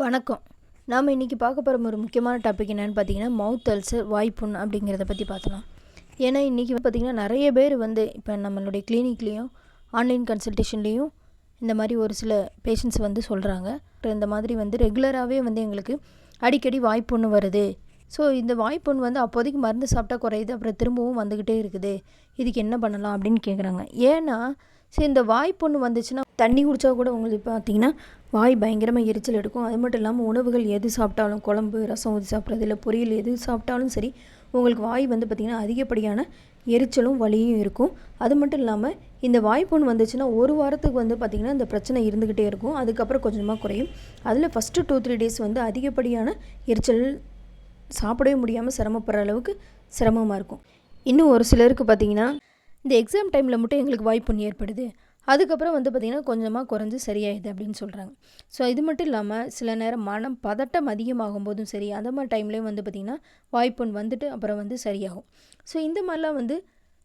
வணக்கம். நாம் இன்றைக்கி பார்க்க போகிற ஒரு முக்கியமான டாபிக் என்னென்னு பார்த்தீங்கன்னா, மவுத் அல்சர், வாய்ப்புண் அப்படிங்கிறத பற்றி பார்த்தலாம். ஏன்னா இன்றைக்கி பார்த்திங்கன்னா நிறைய பேர் இப்போ நம்மளுடைய கிளினிக்லேயும் ஆன்லைன் கன்சல்டேஷன்லேயும் இந்த மாதிரி ஒரு சில பேஷண்ட்ஸ் சொல்கிறாங்க. இந்த மாதிரி ரெகுலராகவே எங்களுக்கு அடிக்கடி வாய்ப்புண்ணு வருது. ஸோ இந்த வாய்ப்புண் அப்போதைக்கு மருந்து சாப்பிட்டா குறையுது, அப்புறம் திரும்பவும் வந்துக்கிட்டே இருக்குது. இதுக்கு என்ன பண்ணலாம் அப்படின்னு கேட்குறாங்க. ஏன்னா சரி, இந்த வாய்ப்புண்ணு வந்துச்சுன்னா தண்ணி குடித்தா கூட உங்களுக்கு பார்த்திங்கன்னா வாய் பயங்கரமாக எரிச்சல் எடுக்கும். அது மட்டும் இல்லாமல் உணவுகள் எது சாப்பிட்டாலும், குழம்பு ரசம் ஊற்றி சாப்பிட்றது இல்லை பொரியல் எது சாப்பிட்டாலும் சரி, உங்களுக்கு வாய் பார்த்திங்கன்னா அதிகப்படியான எரிச்சலும் வலியும் இருக்கும். அது மட்டும் இல்லாமல் இந்த வாய்ப்புண் வந்துச்சுன்னா ஒரு வாரத்துக்கு பார்த்திங்கன்னா இந்த பிரச்சனை இருந்துக்கிட்டே இருக்கும். அதுக்கப்புறம் கொஞ்சமாக குறையும். அதில் ஃபஸ்ட்டு 2-3 டேஸ் அதிகப்படியான எரிச்சல், சாப்பிடவே முடியாமல் சிரமப்படுற அளவுக்கு சிரமமாக இருக்கும். இன்னும் ஒரு சிலருக்கு பார்த்திங்கன்னா இந்த எக்ஸாம் டைமில் மட்டும் எங்களுக்கு வாய்ப்புண் ஏற்படுது, அதுக்கப்புறம் பார்த்திங்கன்னா கொஞ்சமாக குறைஞ்சி சரியாயிடுது அப்படின்னு சொல்கிறாங்க. ஸோ இது மட்டும் இல்லாமல் சில நேரம் மனம் பதட்டம் அதிகமாகும் போதும் சரி, அந்த மாதிரி டைம்லேயும் பார்த்திங்கன்னா வாய்ப்புண் வந்துட்டு அப்புறம் சரியாகும். ஸோ இந்த மாதிரிலாம்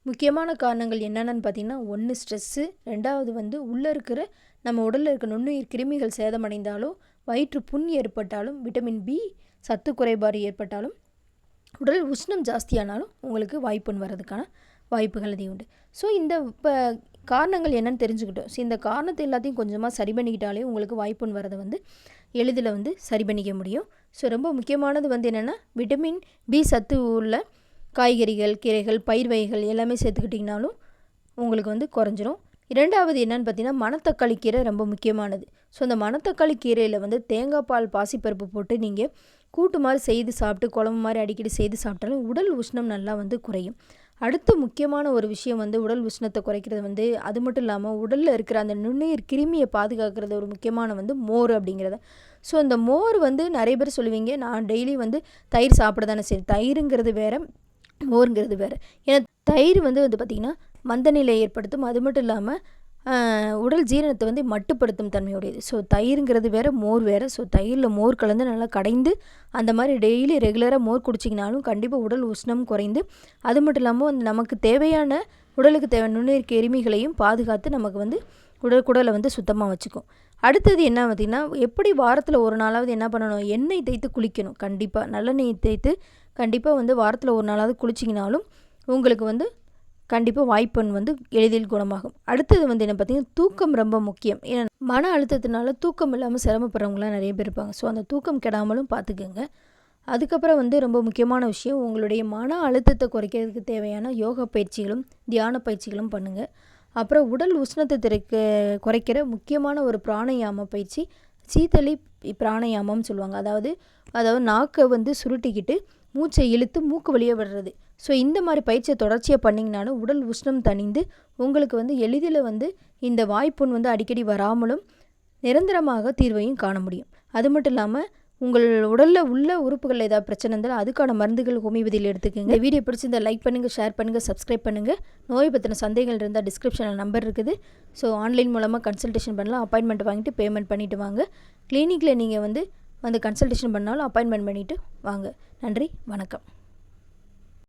முக்கியமான காரணங்கள் என்னென்னு பார்த்திங்கன்னா, ஒன்று ஸ்ட்ரெஸ்ஸு, ரெண்டாவது உள்ளே இருக்கிற நம்ம உடலில் இருக்க நுண்ணுயிர் கிருமிகள் சேதமடைந்தாலும், வயிற்று புண் ஏற்பட்டாலும், விட்டமின் பி சத்து குறைபாடு ஏற்பட்டாலும், உடல் உஷ்ணம் ஜாஸ்தியானாலும் உங்களுக்கு வாய்ப்புண் வர்றதுக்கான வாய்ப்புகள் அதிகம் உண்டு. ஸோ இந்த இப்போ காரணங்கள் என்னென்னு தெரிஞ்சுக்கிட்டோம். ஸோ இந்த காரணத்தை எல்லாத்தையும் கொஞ்சமாக சரி பண்ணிக்கிட்டாலே உங்களுக்கு வாய்ப்புண் வரதை எளிதில் சரி பண்ணிக்க முடியும். ஸோ ரொம்ப முக்கியமானது என்னென்னா, விட்டமின் பி சத்து உள்ள காய்கறிகள், கீரைகள், பயிர் வகைகள் எல்லாமே சேர்த்துக்கிட்டிங்கனாலும் உங்களுக்கு குறைஞ்சிரும். இரண்டாவது என்னென்னு பார்த்தீங்கன்னா, மணத்தக்காளி கீரை ரொம்ப முக்கியமானது. ஸோ அந்த மணத்தக்காளி கீரையில் தேங்காய் பால் பாசிப்பருப்பு போட்டு நீங்கள் கூட்டு மாதிரி செய்து சாப்பிட்டு, குழம்பு மாதிரி அடிக்கடி செய்து சாப்பிட்டாலும் உடல் உஷ்ணம் நல்லா குறையும். அடுத்த முக்கியமான ஒரு விஷயம் உடல் உஷ்ணத்தை குறைக்கிறது அது மட்டும் இல்லாமல் உடலில் இருக்கிற அந்த நுண்ணுயிர் கிருமியை பாதுகாக்கிறது ஒரு முக்கியமான மோர் அப்படிங்கிறத. ஸோ அந்த மோர் நிறைய பேர் சொல்லுவீங்க, நான் டெய்லி தயிர் சாப்பிட தானே சரி, தயிருங்கிறது வேறு, மோருங்கிறது வேறு. ஏன்னா தயிர் பார்த்திங்கன்னா மந்தநிலை ஏற்படுத்தும். அது மட்டும் இல்லாமல் உடல் ஜீரணத்தை மட்டுப்படுத்தும் தன்மையுடையது. ஸோ தயிருங்கிறது வேறு, மோர் வேறு. ஸோ தயிரில் மோர் கலந்து நல்லா கடைந்து அந்த மாதிரி டெய்லி ரெகுலராக மோர் குடிச்சிங்கனாலும் கண்டிப்பாக உடல் உஷ்ணம் குறைந்து, அது மட்டும் இல்லாமல் நமக்கு தேவையான உடலுக்கு தேவையான நுண்ணுயிர் கிருமிகளையும் பாதுகாத்து நமக்கு குடலை சுத்தமாக வச்சுக்கும். அடுத்தது என்ன பார்த்திங்கன்னா, எப்படி வாரத்தில் ஒரு நாளாவது என்ன பண்ணணும், எண்ணெய் தேய்த்து குளிக்கணும். கண்டிப்பாக நல்லெண்ணெய் தேய்த்து கண்டிப்பாக வாரத்தில் ஒரு நாளாவது குளிச்சிங்கனாலும் உங்களுக்கு கண்டிப்பாக வாய்ப்புண் எளிதில் குணமாகும். அடுத்தது என்ன பார்த்திங்கன்னா, தூக்கம் ரொம்ப முக்கியம். ஏன்னா மன அழுத்தத்தினால தூக்கம் இல்லாமல் சிரமப்படுறவங்களாம் நிறைய பேர் இருப்பாங்க. ஸோ அந்த தூக்கம் கெடாமலும் பார்த்துக்குங்க. அதுக்கப்புறம் ரொம்ப முக்கியமான விஷயம், உங்களுடைய மன அழுத்தத்தை குறைக்கிறதுக்கு தேவையான யோகா பயிற்சிகளும் தியான பயிற்சிகளும் பண்ணுங்கள். அப்புறம் உடல் உஷ்ணத்தை குறைக்கிற முக்கியமான ஒரு பிராணயாம பயிற்சி சீத்தளி பிராணயாமம்னு சொல்லுவாங்க. அதாவது நாக்கை சுருட்டிக்கிட்டு மூச்சை இழுத்து மூக்கு வழியே விடுறது. ஸோ இந்த மாதிரி பயிற்சியை தொடர்ச்சியாக பண்ணிங்கனாலும் உடல் உஷ்ணம் தணிந்து உங்களுக்கு எளிதில் இந்த வாய்ப்புண் அடிக்கடி வராமலும் நிரந்தரமாக தீர்வையும் காண முடியும். அது மட்டும் இல்லாமல் உங்கள் உடலில் உள்ள உறுப்புகளில் ஏதாவது பிரச்சனை இருந்தாலும் அதுக்கான மருந்துகள் ஹோமியோபதியில் எடுத்துக்கோங்க. இந்த வீடியோ பிடிச்சிருந்தா லைக் பண்ணுங்கள், ஷேர் பண்ணுங்கள், சப்ஸ்கிரைப் பண்ணுங்கள். நோய் பற்றின சந்தேகங்கள் இருந்தால் டிஸ்கிரிப்ஷனில் நம்பர் இருக்குது. ஸோ ஆன்லைன் மூலமாக கன்சல்டேஷன் பண்ணலாம். அப்பாயின்மெண்ட் வாங்கிட்டு பேமெண்ட் பண்ணிவிட்டு வாங்க. கிளினிக்கில் நீங்கள் கன்சல்டேஷன் பண்ணாலும் அப்பாயின்மெண்ட் பண்ணிவிட்டு வாங்க. நன்றி, வணக்கம்.